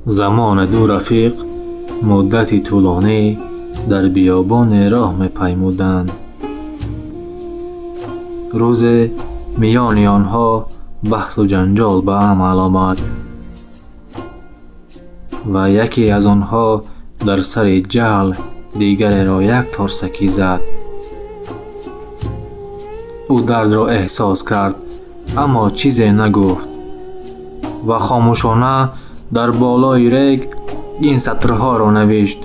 زمان دو رفیق مدتی طولانی در بیابان راه می‌پیمودند. روز میان آنها بحث و جنجال به عمل آمد و یکی از آنها در سر جهل دیگر را یک ترسکی زد. او درد را احساس کرد اما چیزی نگفت و خاموشانه در بالای ریگ این سطرها را نوشت: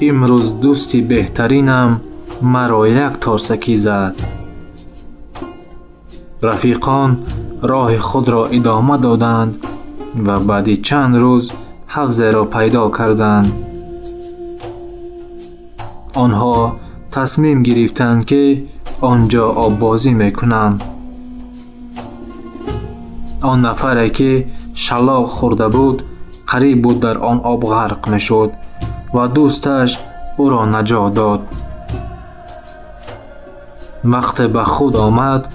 امروز دوستی بهترینم مرا یک ترسکی زد. رفیقان راه خود را ادامه دادند و بعد چند روز حوضی را پیدا کردند. آنها تصمیم گرفتند که آنجا آب بازی میکنند. آن نفری که شلاق خورده بود قریب بود در آن آب غرق میشد و دوستش او را نجات داد. وقتی به خود آمد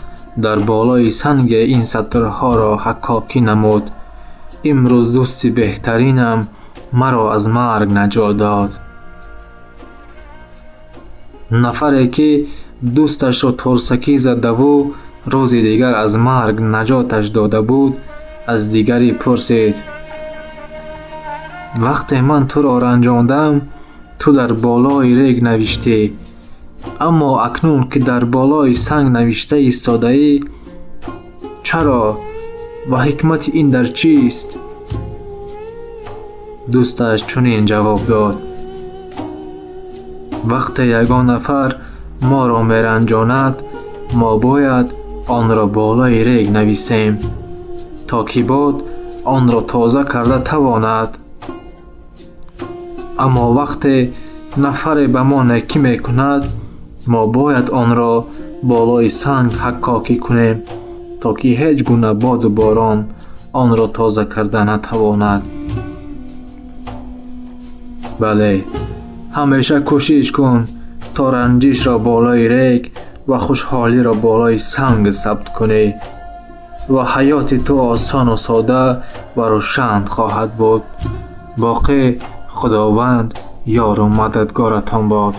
در بالای سنگ این سطرها را حکاکی نمود: امروز دوستی بهترینم مرا از مرگ نجات داد. نفری که دوستش را ترسکی زده و روز دیگر از مرگ نجاتش داده بود از دیگری پرسید: وقتی من تو را رنجاندم تو در بالای ریگ نوشتی، اما اکنون که در بالای سنگ نوشته ایستاده ای چرا و حکمت این در چیست؟ دوستش چنین جواب داد: وقتی یگان نفر ما را می رنجاند ما باید آن را بالای ریگ نویسیم تا که باد آن را تازه کرده تواند. اما وقتی نفر به ما نکی می کند ما باید آن را بالای سنگ حکاکی کنیم تا که هیچ گونه باد و باران آن را تازه کرده نتواند. بله، همیشه کوشش کن تا رنجش را بالای ریگ و خوشحالی را بالای سنگ ثبت کنی و حیات تو آسان و ساده و روشن خواهد بود. باقی خداوند یار و مددگارتان باد.